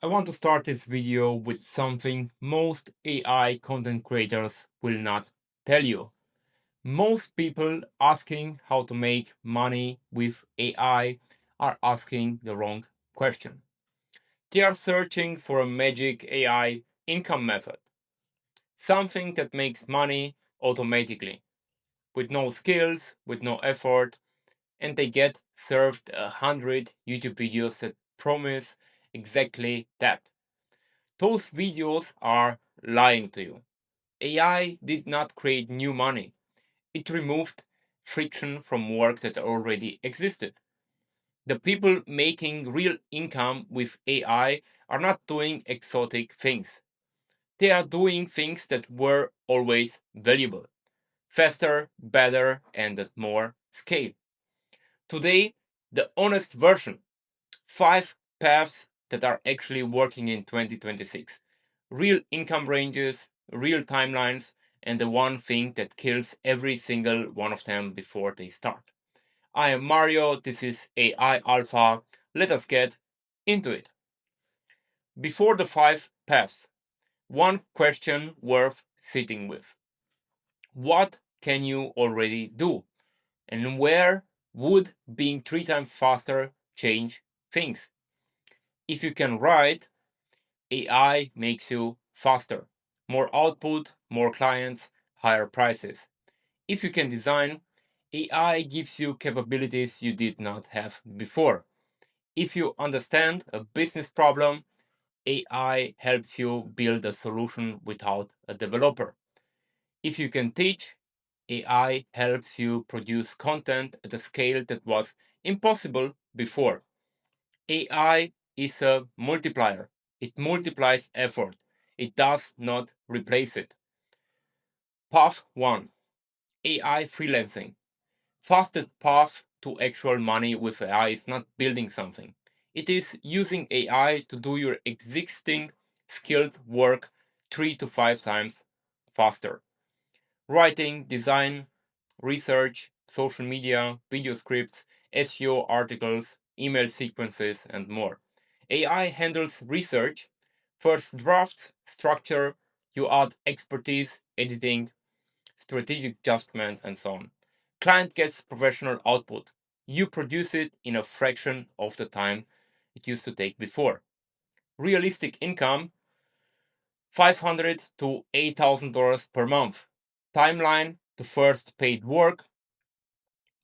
I want to start this video with something most AI content creators will not tell you. Most people asking how to make money with AI are asking the wrong question. They are searching for a magic AI income method, something that makes money automatically, with no skills, with no effort, and they get served 100 YouTube videos that promise exactly that. Those videos are lying to you. AI did not create new money. It removed friction from work that already existed. The people making real income with AI are not doing exotic things. They are doing things that were always valuable, faster, better, and at more scale. Today, the honest version: 5 paths that are actually working in 2026. Real income ranges, real timelines, and the one thing that kills every single one of them before they start. I am Mario, this is AI Alpha. Let us get into it. Before the 5 paths, one question worth sitting with: what can you already do? And where would being 3 times faster change things? If you can write, AI makes you faster. More output, more clients, higher prices. If you can design, AI gives you capabilities you did not have before. If you understand a business problem, AI helps you build a solution without a developer. If you can teach, AI helps you produce content at a scale that was impossible before. AI is a multiplier. It multiplies effort. It does not replace it. Path 1: AI freelancing. Fastest path to actual money with AI is not building something. It is using AI to do your existing skilled work 3 to 5 times faster. Writing, design, research, social media, video scripts, SEO articles, email sequences, and more. AI handles research, first drafts, structure, you add expertise, editing, strategic judgment, and so on. Client gets professional output. You produce it in a fraction of the time it used to take before. Realistic income: $500 to $8,000 per month. Timeline to first paid work: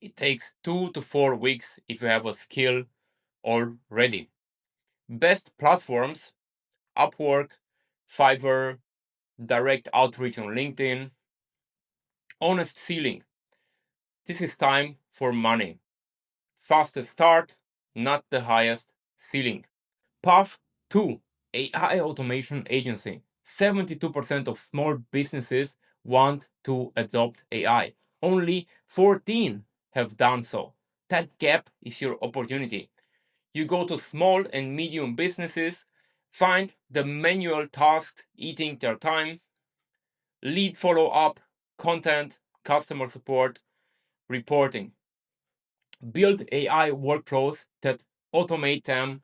it takes 2 to 4 weeks if you have a skill already. Best platforms: Upwork, Fiverr, direct outreach on LinkedIn. Honest ceiling: this is time for money. Fastest start, not the highest ceiling. Path 2: AI automation agency. 72% of small businesses want to adopt AI. Only 14 have done so. That gap is your opportunity. You go to small and medium businesses, find the manual tasks eating their time, lead follow up, content, customer support, reporting. Build AI workflows that automate them.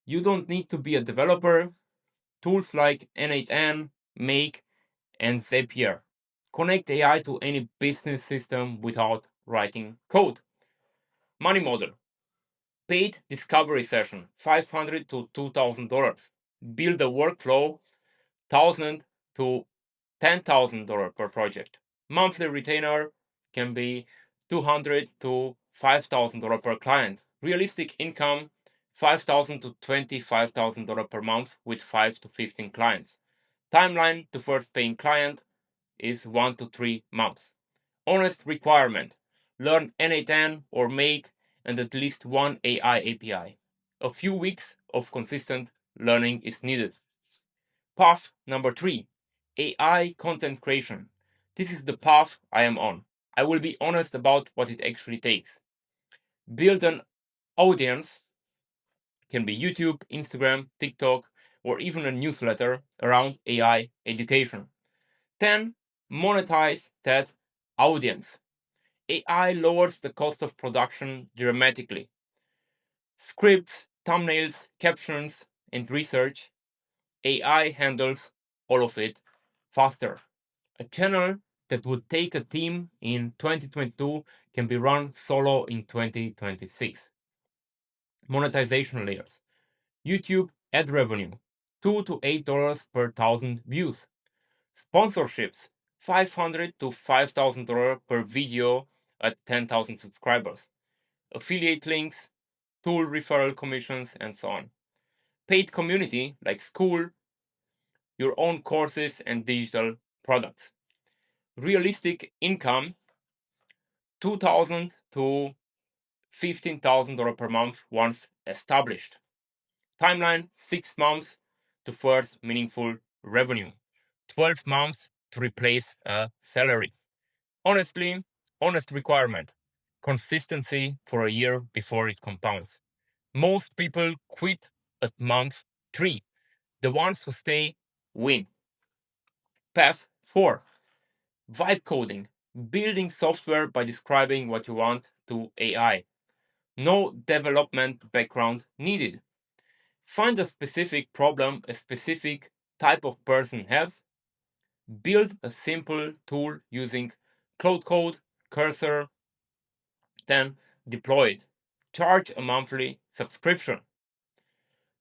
You don't need to be a developer. Tools like N8N, Make, and Zapier connect AI to any business system without writing code. Money model: paid discovery session, $500 to $2,000. Build a workflow, $1,000 to $10,000 per project. Monthly retainer can be $200 to $5,000 per client. Realistic income: $5,000 to $25,000 per month with 5 to 15 clients. Timeline to first paying client is 1 to 3 months. Honest requirement: learn N8N or Make and at least one AI API. A few weeks of consistent learning is needed. Path number 3: AI content creation. This is the path I am on. I will be honest about what it actually takes. Build an audience, can be YouTube, Instagram, TikTok, or even a newsletter around AI education. Then monetize that audience. AI lowers the cost of production dramatically. Scripts, thumbnails, captions, and research, AI handles all of it faster. A channel that would take a team in 2022 can be run solo in 2026. Monetization layers. YouTube ad revenue, $2 to $8 per thousand views. Sponsorships, $500 to $5,000 per video at 10,000 subscribers. Affiliate links, tool referral commissions, and so on. Paid community like school, your own courses, and digital products. Realistic income, $2,000 to $15,000 per month once established. Timeline, 6 months to first meaningful revenue. 12 months to replace a salary. Honestly, honest requirement. Consistency for a year before it compounds. Most people quit at month 3. The ones who stay win. Path 4. Vibe coding. Building software by describing what you want to AI. No development background needed. Find a specific problem a specific type of person has. Build a simple tool using Cloud Code, Cursor, then deploy it. Charge a monthly subscription.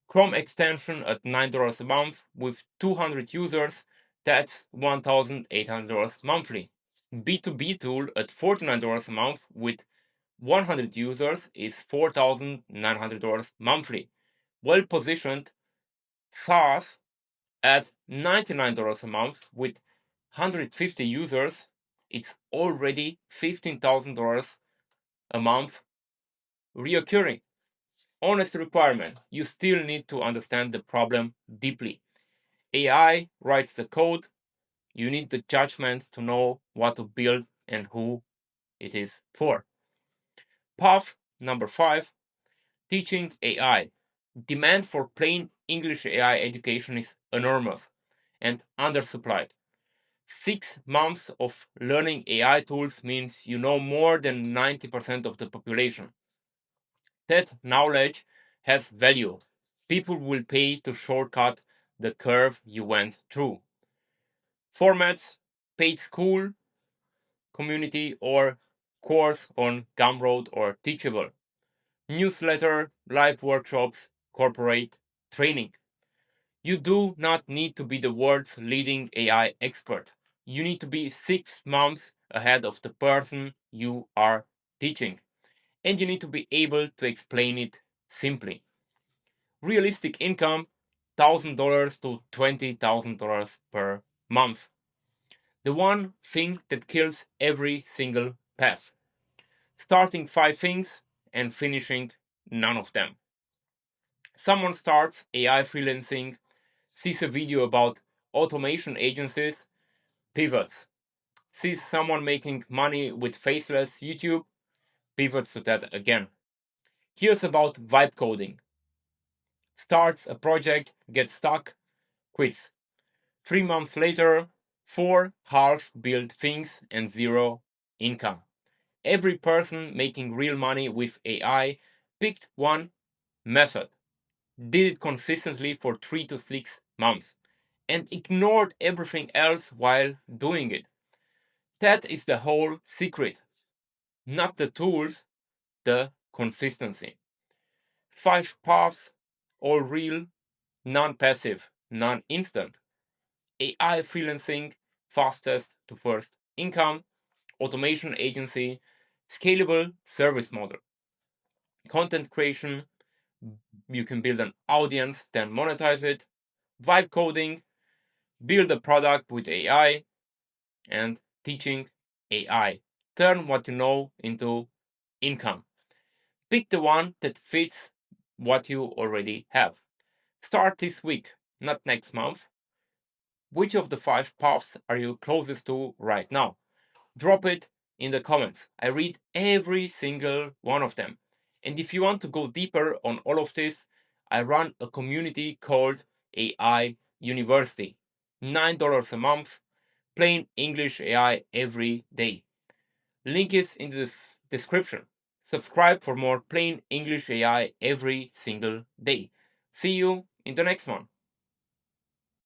Chrome extension at $9 a month with 200 users, that's $1,800 monthly. B2B tool at $49 a month with 100 users is $4,900 monthly. Well positioned SaaS at $99 a month with 150 users, it's already $15,000 a month reoccurring. Honest requirement, you still need to understand the problem deeply. AI writes the code, you need the judgment to know what to build and who it is for. Path number 5, teaching AI. Demand for plain English AI education is enormous and undersupplied. 6 months of learning AI tools means you know more than 90% of the population. That knowledge has value. People will pay to shortcut the curve you went through. Formats, paid school, community, or course on Gumroad or Teachable. Newsletter, live workshops, corporate training. You do not need to be the world's leading AI expert. You need to be 6 months ahead of the person you are teaching. And you need to be able to explain it simply. Realistic income, $1,000 to $20,000 per month. The one thing that kills every single path. Starting 5 things and finishing none of them. Someone starts AI freelancing, sees a video about automation agencies, pivots. Sees someone making money with faceless YouTube, pivots to that again. Hears about vibe coding. Starts a project, gets stuck, quits. 3 months later, 4 half-built things and 0 income. Every person making real money with AI picked one method, did it consistently for 3 to 6 months, and ignored everything else while doing it. That is the whole secret. Not the tools, the consistency. 5 paths, all real, non passive, non instant. AI freelancing, fastest to first income, automation agency, scalable service model. Content creation, you can build an audience, then monetize it. Vibe coding, build a product with AI, and teaching AI. Turn what you know into income. Pick the one that fits what you already have. Start this week, not next month. Which of the 5 paths are you closest to right now? Drop it in the comments. I read every single one of them. And if you want to go deeper on all of this, I run a community called AI University. $9 a month, plain English AI every day. Link is in the description. Subscribe for more plain English AI every single day. See you in the next one.